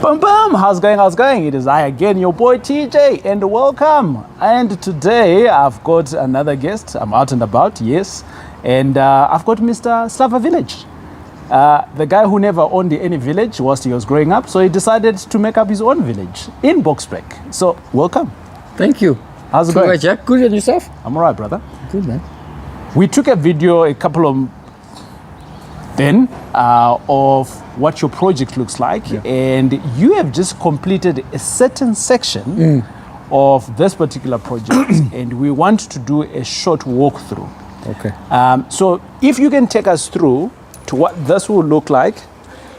Bum bum, how's going? It is I again, your boy TJ, and welcome. And today I've got another guest. I'm out and about, yes. And I've got Mr. Slava Village. The guy who never owned any village whilst he was growing up, so he decided to make up his own village in Boksburg. So, welcome. Thank you. How's it going? Right, Jack. Good, and yourself? I'm alright, brother. Good, man. We took a video a couple of of what your project looks like, and you have just completed a certain section of this particular project, and we want to do a short walkthrough. Okay. So if you can take us through to what this will look like,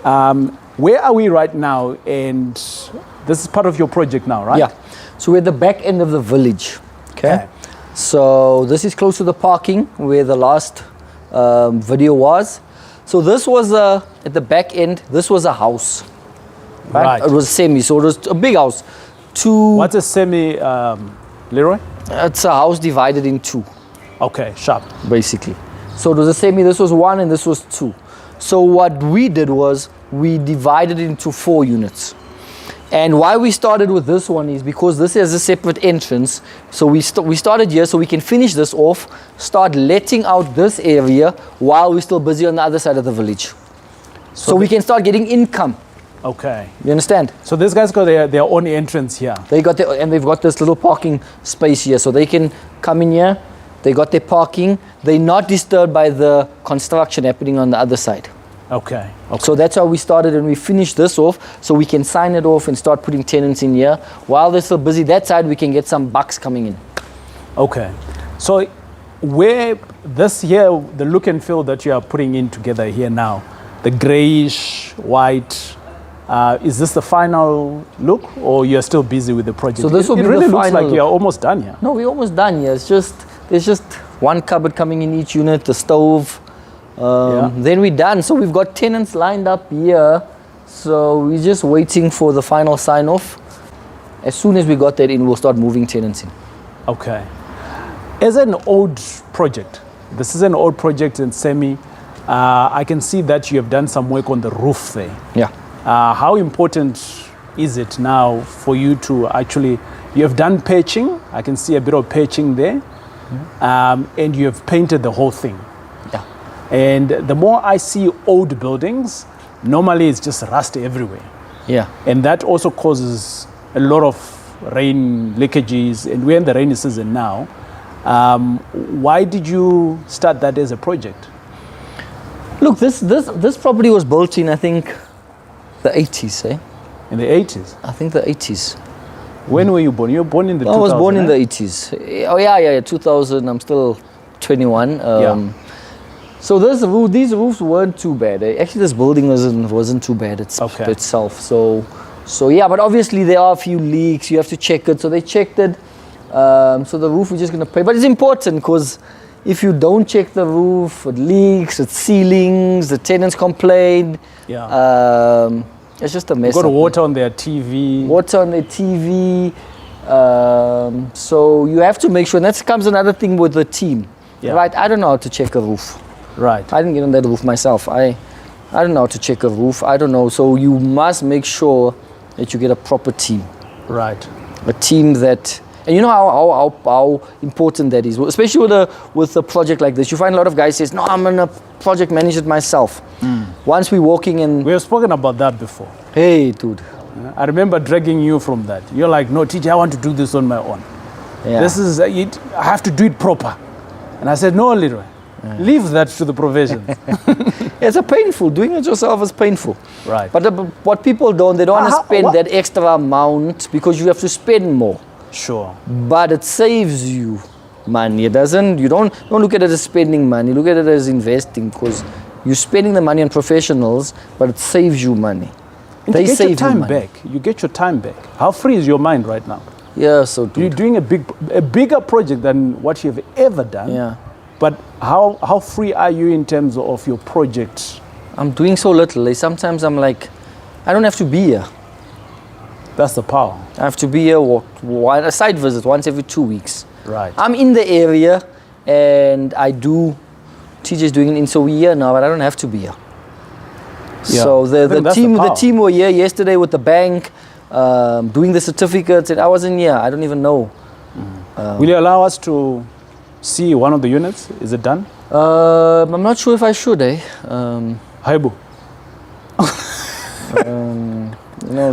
where are we right now? And this is part of your project now, right? Yeah. So we're at the back end of the village. Okay. So this is close to the parking where the last video was. So this was at the back end. This was a house. Right. It was semi. So it was a big house. What's a semi, Leroy? It's a house divided in two. Okay, sharp. Basically. So it was a semi. This was one and this was two. So what we did was we divided it into 4 units. And why we started with this one is because this has a separate entrance. So we started here so we can finish this off, start letting out this area while we're still busy on the other side of the village. So we can start getting income. Okay. You understand? So these guys got their own entrance here. They've got this little parking space here. So they can come in here. They got their parking. They're not disturbed by the construction happening on the other side. Okay. So that's how we started, and we finished this off so we can sign it off and start putting tenants in here. While they're still busy that side, we can get some bucks coming in. Okay. So where this here, the look and feel that you are putting in together here now, the grayish, white, is this the final look, or you're still busy with the project? So this will be the really final looks like look. you're almost done here. No, we're almost done here. There's just one cupboard coming in each unit, the stove. Then we're done. So we've got tenants lined up here. So we're just waiting for the final sign off. As soon as we got that in, we'll start moving tenants in. Okay. As an old project, this is an old project in semi. I can see that you have done some work on the roof there. Yeah. How important is it now for you to actually, you have done patching. I can see a bit of patching there. And you have painted the whole thing. Yeah. And the more I see old buildings, normally it's just rust everywhere. Yeah. And that also causes a lot of rain leakages, and we're in the rainy season now. Why did you start that as a project? Look, this property was built in, I think, the 80s, eh? In the 80s? I think the 80s. When were you born? You were born in the 2000s? I was born in the 80s. Oh, yeah, 2000. I'm still 21. So these roofs weren't too bad. Actually, this building wasn't too bad itself. So yeah, but obviously there are a few leaks. You have to check it. So they checked it. So the roof we're just going to pay. But it's important because if you don't check the roof, it leaks, it's ceilings, the tenants complain. Yeah. It's just a mess. Got water on their TV. Water on their TV. So you have to make sure. And that comes another thing with the team. Yeah. Right? I don't know how to check a roof. Right. I didn't get on that roof myself. I don't know how to check a roof. I don't know. So you must make sure that you get a proper team. Right. A team that, and you know how important that is, especially with a project like this. You find a lot of guys says, "No, I'm gonna project manage it myself." Once we're walking in, we have spoken about that before. Hey, dude. I remember dragging you from that. You're like, "No, TJ, I want to do this on my own. Yeah. This is it. I have to do it proper." And I said, "No, Leroy. Leave that to the professions." It's painful. Doing it yourself is painful. Right. But what people they don't want to spend that extra amount because you have to spend more. Sure. But it saves you money. It doesn't. You don't look at it as spending money. Look at it as investing because you're spending the money on professionals, but it saves you money. And they save your time back. You get your time back. How free is your mind right now? Yeah. So you're doing a bigger project than what you've ever done. Yeah. But how free are you in terms of your project? I'm doing so little. Sometimes I'm like, I don't have to be here. That's the power. I have to be here, a site visit once every 2 weeks. Right. I'm in the area and I do, TJ's doing it in so we're here now, but I don't have to be here. So I the think that's team the the power. team were here yesterday with the bank, doing the certificates, and I wasn't here. I don't even know. Will you allow us to see one of the units? Is it done? I'm not sure if I should, eh? Haibu.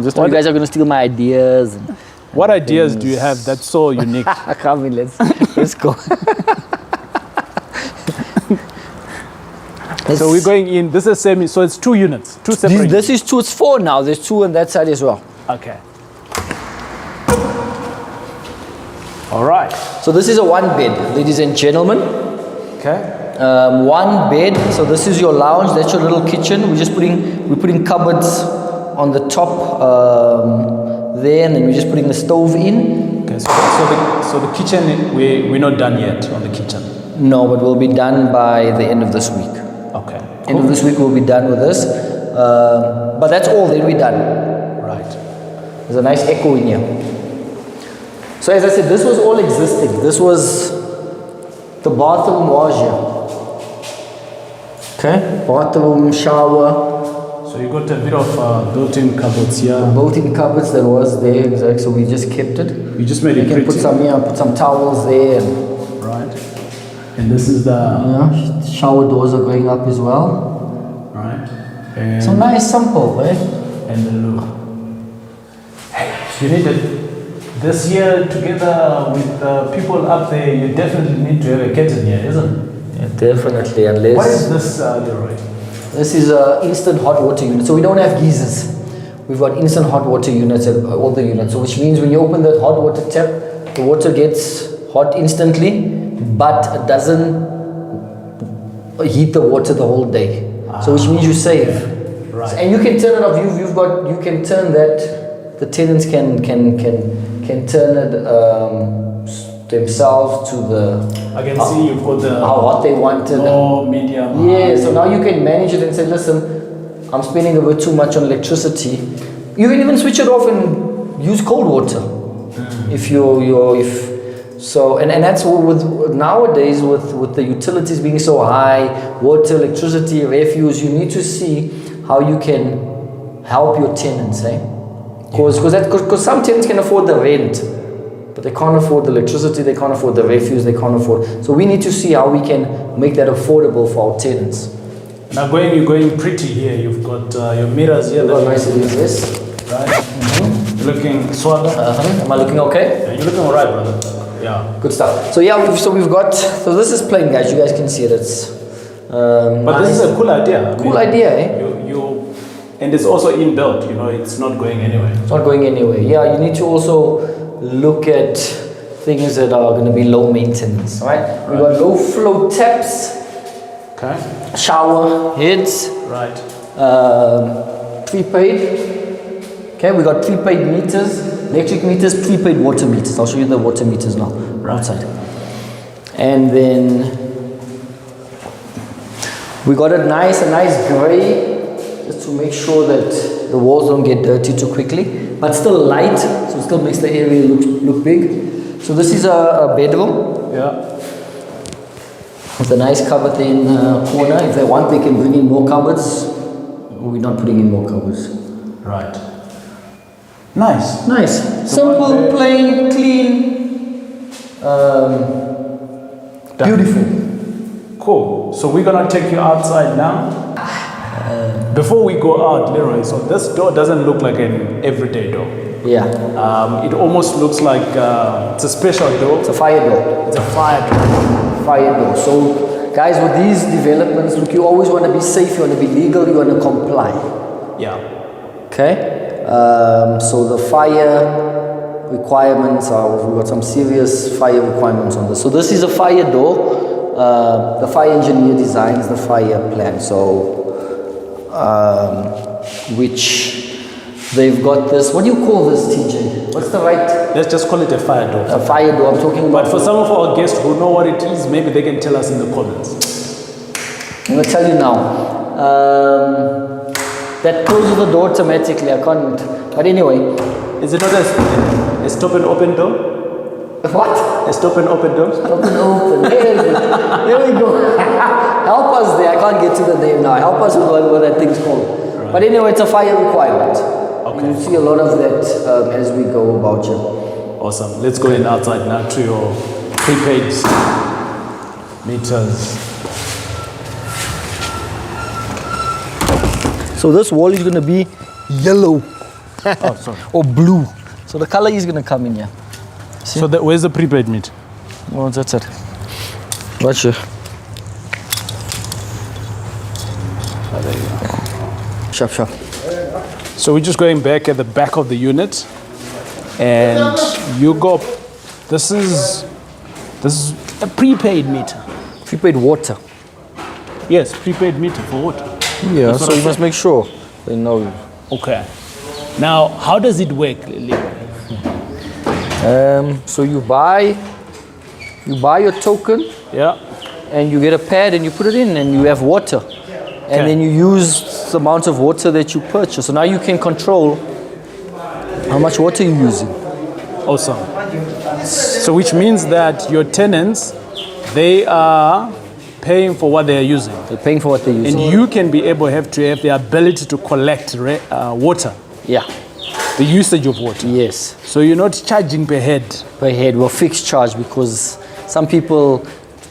Just you guys are going to steal my ideas. And What ideas do you have that's so unique? Come in, let's go. So we're going in. This is semi. So it's 2 units, 2 separate. This is 2. It's 4 now. There's 2 on that side as well. Okay. All right. So this is a 1 bed, ladies and gentlemen. Okay. 1 bed. So this is your lounge. That's your little kitchen. We're putting cupboards on the top there, and then we're just putting the stove in. Okay. So the kitchen, we're not done yet on the kitchen. No, but we'll be done by the end of this week. Okay. End of this week we'll be done with this. But that's all. Then we're done. Right. There's a nice echo in here. So as I said, this was all existing. This was the bathroom was here. Okay, bathroom, shower. So you got a bit of built-in cupboards here. Built-in cupboards that was there, exactly. So we just kept it. You just made it You can pretty. put some towels there. And, Right. And this is the shower doors are going up as well. right. And So nice, simple, eh? and the look. Hey, you need it. This year, together with the people up there, you definitely need to have a curtain here, isn't it? Yeah, definitely, unless... What is this, Leroy? This is an instant hot water unit. So we don't have geysers. We've got instant hot water units at all the units. So which means when you open that hot water tap, the water gets hot instantly, but it doesn't heat the water the whole day. So which means you save. Right. And you can turn it off. You can turn that. The tenants can turn it themselves to the I can see you've got the how hot they want it. low, medium, Yeah, high. so now you can manage it and say, listen, I'm spending a bit too much on electricity. You can even switch it off and use cold water. And that's what with nowadays with the utilities being so high, water, electricity, refuse, you need to see how you can help your tenants, eh? Because some tenants can afford the rent, but they can't afford the electricity, they can't afford the refuse, they can't afford. So we need to see how we can make that affordable for our tenants. Now you're going pretty here. You've got your mirrors here. How nice it is, yes. Right. You're looking swagger. Am I looking okay? Yeah, you're looking alright, brother. Yeah. Good stuff. So yeah, so this is plain, guys. You guys can see it. It's But nice. this is a cool idea. Cool idea, eh? And it's also inbuilt. It's not going anywhere. It's not going anywhere. Yeah, you need to also look at things that are going to be low maintenance, right? We've got low flow taps, Okay. shower heads, Right. prepaid. Okay, we got prepaid meters, electric meters, prepaid water meters. I'll show you the water meters now, outside. And then we got a nice gray, just to make sure that the walls don't get dirty too quickly, but still light, so it still makes the area look big. So this is a bedroom. Yeah. With a nice cupboard in the corner. If they want, they can bring in more cupboards. We're not putting in more cupboards. Right. Nice. Nice. Simple, plain, clean, beautiful. Cool. So we're gonna take you outside now. Before we go out, Leroy, so this door doesn't look like an everyday door. Yeah. It almost looks like it's a special door. It's a fire door. It's a fire door. Fire door. So, guys, with these developments, look, you always want to be safe, you want to be legal, you want to comply. Yeah. Okay? So the fire requirements we've got some serious fire requirements on this. So this is a fire door. The fire engineer designs the fire plan. So, which they've got this, what do you call this, TJ? What's the right? Let's just call it a fire door. A fire door, I'm talking about. But for some of our guests who know what it is, maybe they can tell us in the comments. I'm going to tell you now. That closes the door automatically, I can't. But anyway. Is it not a stop and open door? What? A stop and open door? Stop and open. There we go. Help us there. I can't get to the name now. Help us with what that thing's called. Right. But anyway, it's a fire requirement. Okay. You see a lot of that as we go about you. Awesome. Let's go in outside now to your prepaid meters. So this wall is going to be yellow Oh, sorry. or blue. So the color is going to come in here. See? So where's the prepaid meter? Oh, that's it. Watch it. Oh, there you go. Sharp, sharp. So we're just going back at the back of the unit, and you go. This is a prepaid meter. Prepaid water. Yes, prepaid meter for water. Yeah, That's what so I you must said. make sure they know. Okay. Now, how does it work, Lily? So you buy your token, Yeah. and you get a pad and you put it in, and you have water, and then you use the amount of water that you purchase. So now you can control how much water you're using. Awesome. So which means that your tenants, they are paying for what they are using. They're paying for what they're using. And you can be able to have the ability to collect water, Yeah. the usage of water. Yes. So you're not charging per head. Per head, well, fixed charge, because some people.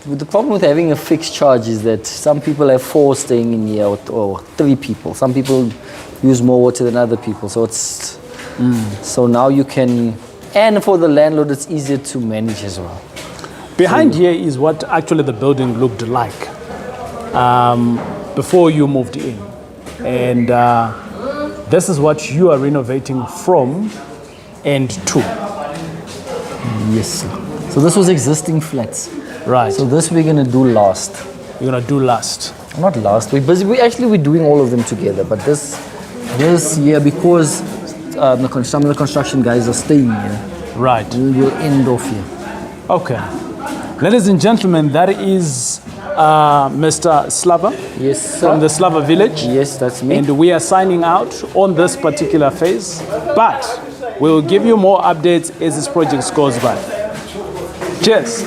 The problem with having a fixed charge is that some people have 4 staying in here or 3 people. Some people use more water than other people. So it's so now you can, and for the landlord, it's easier to manage as well. Behind here is what actually the building looked like before you moved in. And this is what you are renovating from and to. Yes. So this was existing flats. Right. So this we're gonna do last. You're gonna do last. Not last. We're doing all of them together. But this year, because some of the construction guys are staying here, Right. we'll end off here. Okay. Ladies and gentlemen, that is Mr. Slava Yes, sir. from the Slava village. Yes, that's me. And we are signing out on this particular phase, but we'll give you more updates as this project goes by. Cheers.